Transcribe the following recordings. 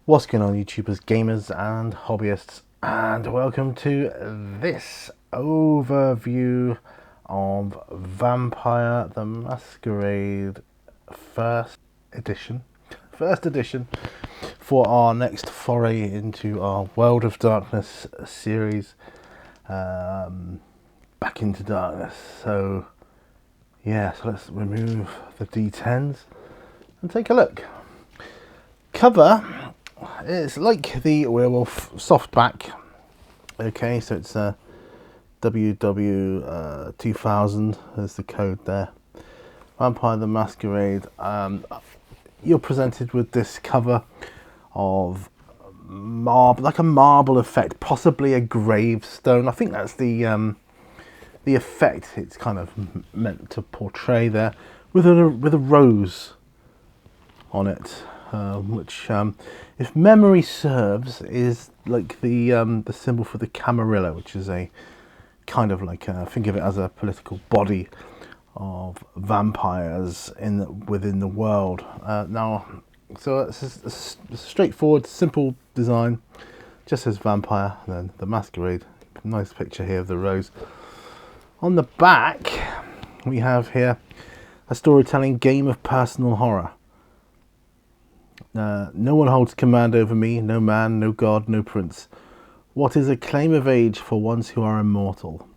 What's going on, YouTubers, gamers and hobbyists, and welcome to this overview of Vampire the Masquerade first edition for our next foray into our World of Darkness series, Back into Darkness. So yeah, so let's remove the D10s and take a look. Cover, it's like the Werewolf softback. Okay, so it's WW2000 is the code there. Vampire the Masquerade. You're presented with this cover of marble, like a marble effect, possibly a gravestone. I think that's the effect it's kind of meant to portray there, with a rose on it, which, if memory serves, is like the symbol for the Camarilla, which is a kind of like think of it as a political body of vampires within the world. Now, so it's a straightforward, simple design, just says vampire, and then the masquerade. Nice picture here of the rose. On the back, we have here a storytelling game of personal horror. No one holds command over me, no man, no god, no prince. What is a claim of age for ones who are immortal?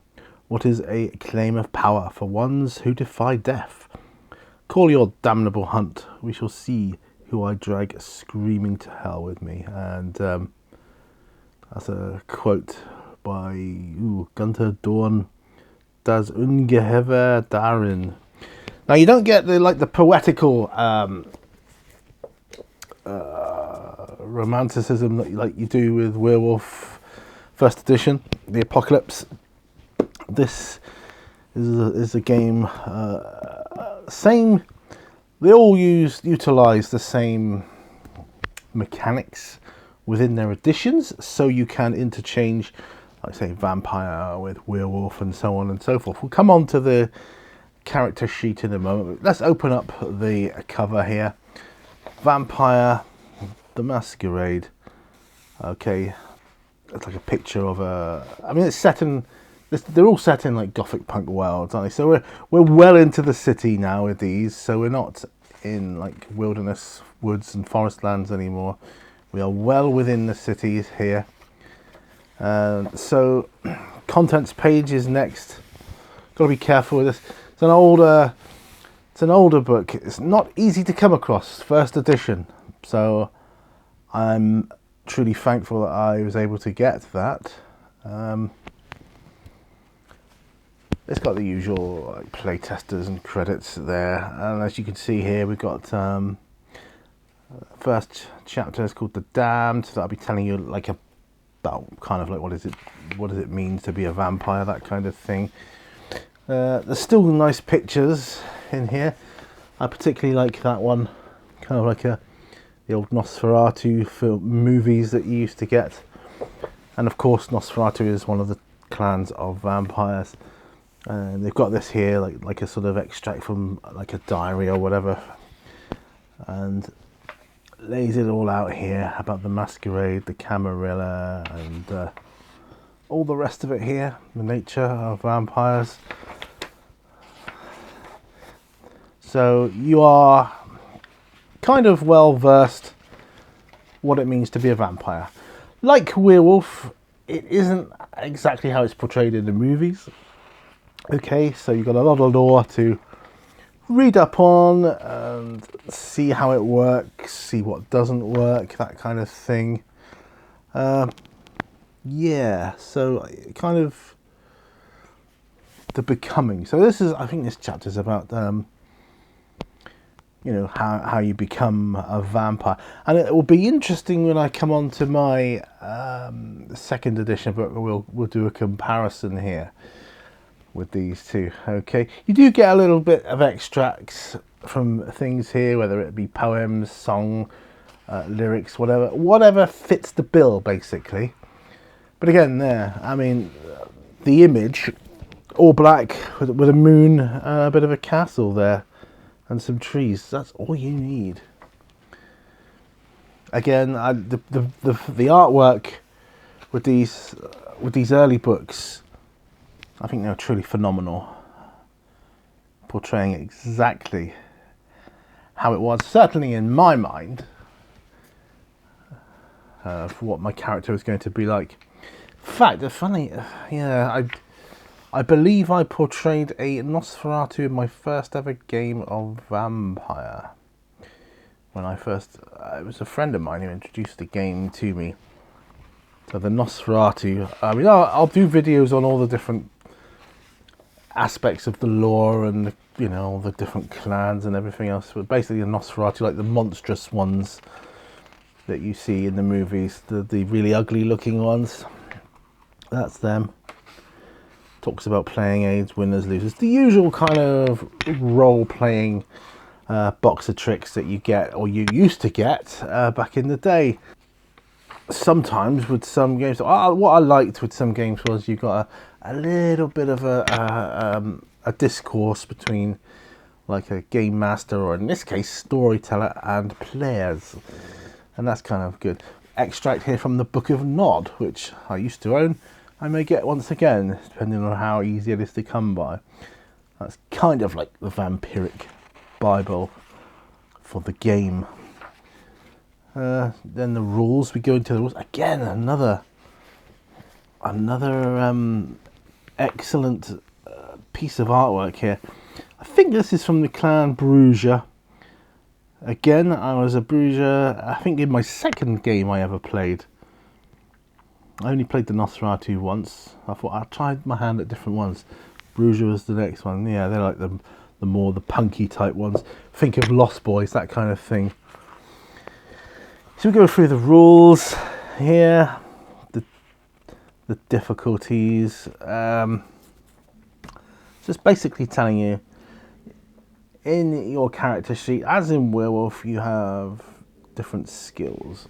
What is a claim of power for ones who defy death? Call your damnable hunt, we shall see who I drag screaming to hell with me. And that's a quote by Gunther Dorn, Das Ungehever darin. Now you don't get the poetical romanticism that you do with Werewolf first edition, the Apocalypse. This is a game, same. They all utilize the same mechanics within their editions, so you can interchange, like say, vampire with werewolf and so on and so forth. We'll come on to the character sheet in a moment. Let's open up the cover here. Vampire the Masquerade. Okay, it's like a picture of I mean, it's set in. They're all set in like gothic punk worlds, aren't they? So we're well into the city now with these. So we're not in like wilderness, woods, and forest lands anymore. We are well within the cities here. So contents page is next. Got to be careful with this. It's an older book. It's not easy to come across, first edition. So I'm truly thankful that I was able to get that. It's got the usual like, play testers and credits there, and as you can see here, we've got first chapter is called The Damned. So that'll be telling you like about kind of like what does it mean to be a vampire, that kind of thing. There's still nice pictures in here. I particularly like that one, kind of like the old Nosferatu film movies that you used to get. And of course, Nosferatu is one of the clans of vampires. And they've got this here, like a sort of extract from like a diary or whatever, and lays it all out here about the masquerade, the Camarilla, and all the rest of it here, the nature of vampires. So you are kind of well versed what it means to be a vampire. Like werewolf, it isn't exactly how it's portrayed in the movies. Okay, so you've got a lot of lore to read up on and see how it works, see what doesn't work, that kind of thing. Yeah, so kind of the becoming. So I think this chapter is about how you become a vampire, and it will be interesting when I come on to my second edition book. We'll do a comparison here with these two. Okay, you do get a little bit of extracts from things here, whether it be poems, song, lyrics, whatever fits the bill, basically. But again, I mean, the image, all black with a moon, a bit of a castle there, and some trees. That's all you need. Again, the artwork with these early books, I think they're truly phenomenal, portraying exactly how it was, certainly in my mind, for what my character was going to be like. In fact, the funny, yeah, I believe I portrayed a Nosferatu in my first ever game of Vampire. When I first, it was a friend of mine who introduced the game to me. So the Nosferatu, I mean, I'll do videos on all the different aspects of the lore and, you know, all the different clans and everything else. But basically the Nosferatu, like the monstrous ones that you see in the movies, the really ugly looking ones, that's them. Talks about playing aids, winners, losers, the usual kind of role-playing box of tricks that you get, or you used to get back in the day. Sometimes with some games, what I liked with some games was you got a little bit of a discourse between like a game master, or in this case storyteller, and players, and that's kind of good. Extract here from the Book of Nod, which I used to own. I may get once again, depending on how easy it is to come by. That's kind of like the vampiric Bible for the game. Then the rules, we go into the rules. Again, another excellent piece of artwork here. I think this is from the clan Bruja. Again, I was a Bruja, I think in my second game I ever played. I only played the Nosferatu once. I thought I tried my hand at different ones. Bruja was the next one. Yeah, they're like the more the punky type ones. Think of Lost Boys, that kind of thing. So we go through the rules here, the difficulties. Just basically telling you, in your character sheet, as in Werewolf, you have different skills.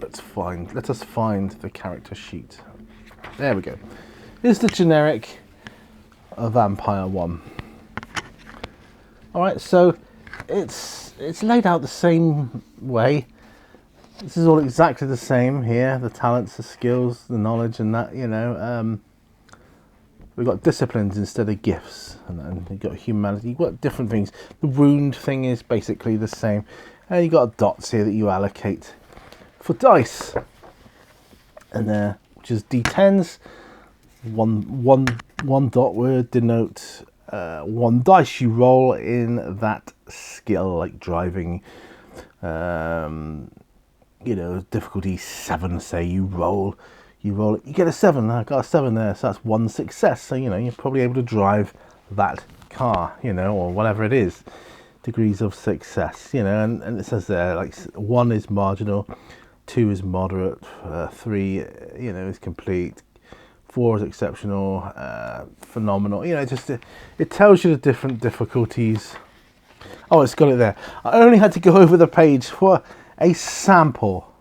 Let us find the character sheet. There we go. Here's the generic Vampire one. All right, so it's laid out the same way. This is all exactly the same here. The talents, the skills, the knowledge, and that, you know. We've got disciplines instead of gifts, and you've got humanity. You've got different things. The wound thing is basically the same, and you've got dots here that you allocate for dice, and there, which is d10s. One dot would denote one dice you roll in that skill, like driving. You know, difficulty 7. Say you roll it, you get a 7. I got a 7 there, so that's one success. So you know you're probably able to drive that car, you know, or whatever it is. Degrees of success, you know, and it says there like 1 is marginal, 2 is moderate, 3, you know, is complete, 4 is exceptional, phenomenal. You know, it tells you the different difficulties. Oh, it's got it there. I only had to go over the page for a sample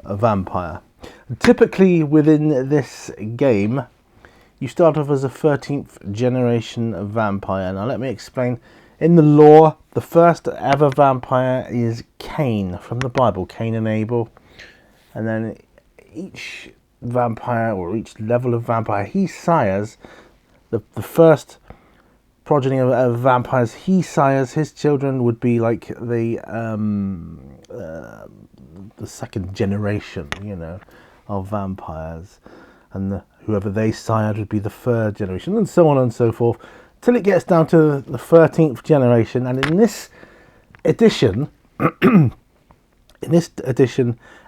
of Vampire. Typically within this game, you start off as a 13th generation vampire. Now let me explain. In the lore, the first ever vampire is Cain from the Bible, Cain and Abel. And then each vampire, or each level of vampire he sires, the first progeny of vampires he sires, his children would be like the second generation, you know, of vampires, and whoever they sired would be the third generation, and so on and so forth, till it gets down to the 13th generation. And in this edition,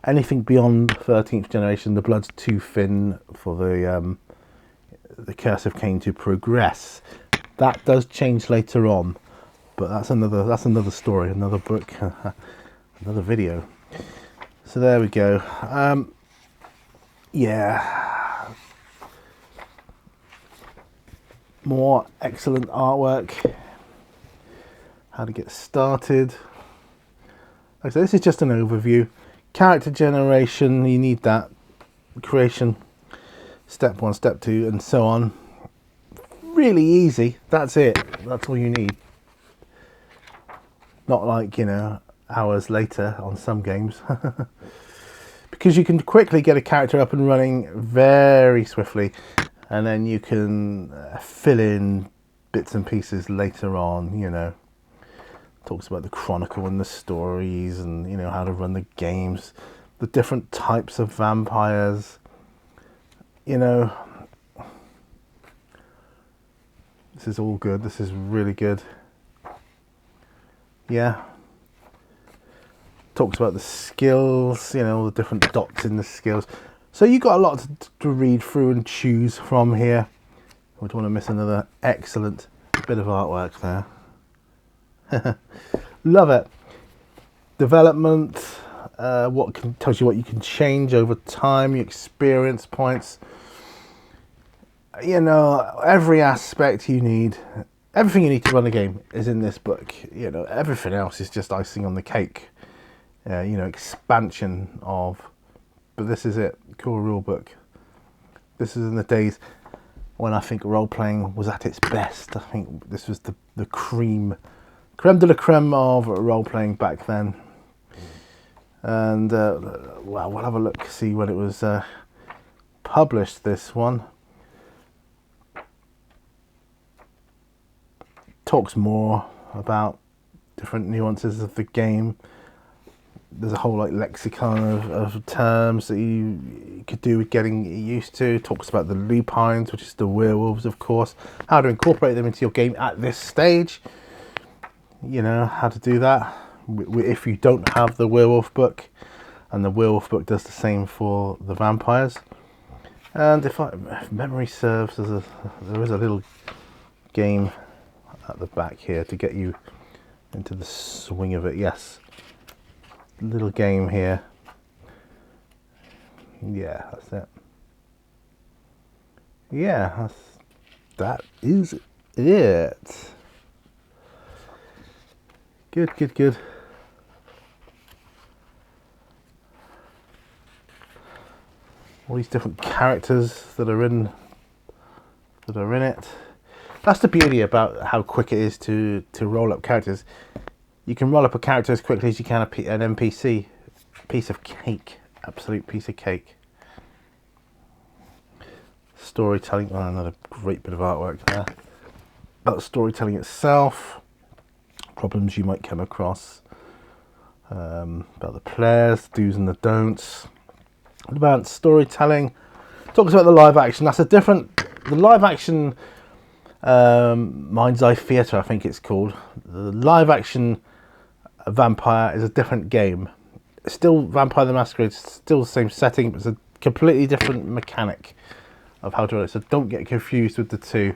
anything beyond 13th generation, the blood's too thin for the curse of Cain to progress. That does change later on, but that's another story, another book, another video. So there we go. Yeah, more excellent artwork. How to get started. Like I said, this is just an overview. Character generation, you need that. Creation, step 1, step 2, and so on. Really easy. That's it. That's all you need. Not like, you know, hours later on some games. Because you can quickly get a character up and running very swiftly, and then you can fill in bits and pieces later on, you know. Talks about the chronicle and the stories, and, you know, how to run the games, the different types of vampires, you know. This is all good. This is really good. Yeah. Talks about the skills, you know, all the different dots in the skills. So you got a lot to read through and choose from here. We don't want to miss another excellent bit of artwork there. Love it. Development, tells you what you can change over time, your experience points. You know, every aspect you need, everything you need to run a game is in this book. You know, everything else is just icing on the cake. You know, expansion of, but this is it, core rule book. This is in the days when I think role-playing was at its best. I think this was the creme de la creme of role-playing back then. And, well, we'll have a look, see when it was published, this one. Talks more about different nuances of the game. There's a whole like lexicon of terms that you could do with getting used to. Talks about the lupines, which is the werewolves, of course. How to incorporate them into your game at this stage. You know, how to do that if you don't have the werewolf book. And the werewolf book does the same for the vampires. And if memory serves, there is a little game at the back here to get you into the swing of it. Yes. Little game here. Yeah, that's it. Yeah, that is it. Good. All these different characters that are in it. That's the beauty about how quick it is to roll up characters. You can roll up a character as quickly as you can an NPC. Piece of cake. Absolute piece of cake. Storytelling. Oh, another great bit of artwork there. About storytelling itself. Problems you might come across. About the players, the do's and the don'ts. About storytelling. Talks about the live action. That's a different... The live action... Mind's Eye Theatre, I think it's called. The live action Vampire is a different game. Still Vampire the Masquerade, still the same setting, but it's a completely different mechanic of how to run it. So don't get confused with the two.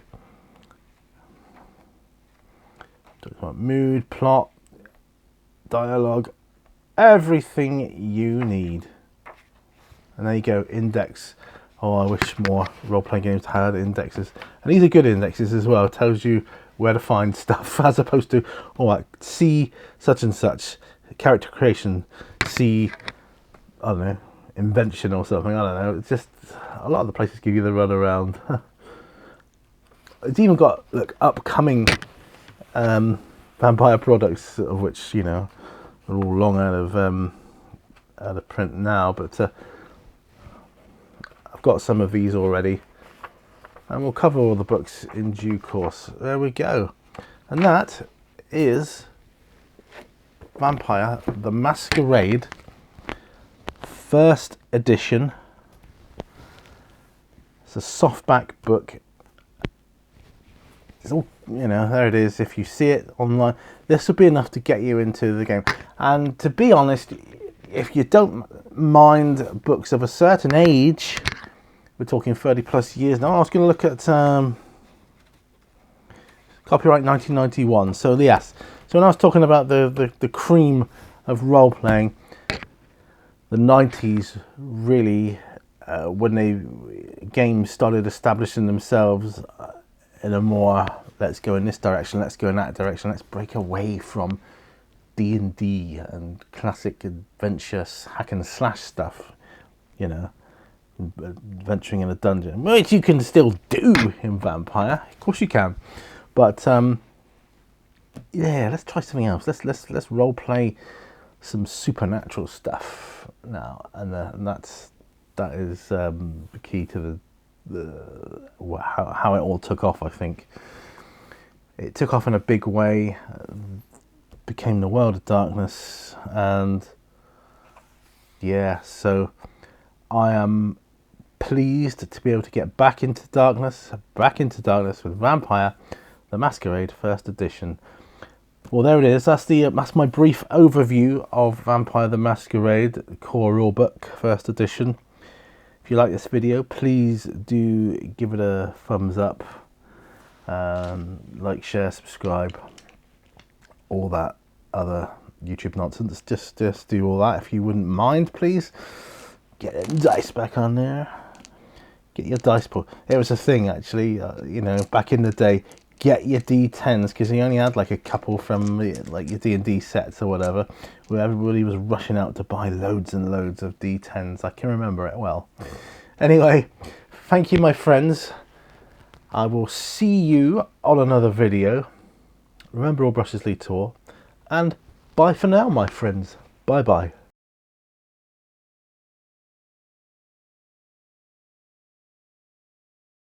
Talk about mood, plot, dialogue, everything you need. And there you go, index. Oh, I wish more role-playing games had indexes. And these are good indexes as well. It tells you where to find stuff, as opposed to, all right, see such and such, character creation, see, I don't know, invention or something, I don't know. It's just, a lot of the places give you the run around. It's even got, look, upcoming vampire products, of which, you know, are all long out of print now, but I've got some of these already, and we'll cover all the books in due course. There we go. And that is Vampire the Masquerade, first edition. It's a softback book. It's all, you know, there it is. If you see it online, this will be enough to get you into the game. And to be honest, if you don't mind books of a certain age, we're talking 30 plus years now. I was going to look at copyright 1991. So yes, so when I was talking about the cream of role playing, the 90s really, when games started establishing themselves in a more, let's go in this direction, let's go in that direction, let's break away from D&D and classic adventure hack and slash stuff, you know, venturing in a dungeon, which you can still do in Vampire, of course you can, but yeah, let's try something else. Let's role play some supernatural stuff now, and that is the key to how it all took off. I think it took off in a big way, became the World of Darkness, and yeah, so I am pleased to be able to get back into darkness with Vampire the Masquerade First Edition. Well, there it is. That's my brief overview of Vampire the Masquerade core rulebook First Edition. If you like this video, please do give it a thumbs up, like, share, subscribe, all that other YouTube nonsense. Just do all that if you wouldn't mind, please. Get them dice back on there. Get your dice pool. It was a thing, actually, you know, back in the day. Get your D10s, because you only had like a couple from like your D&D sets or whatever, where everybody was rushing out to buy loads and loads of D10s. I can remember it well. Anyway, thank you, my friends. I will see you on another video. Remember, all brushes lead to all. And bye for now, my friends. Bye bye.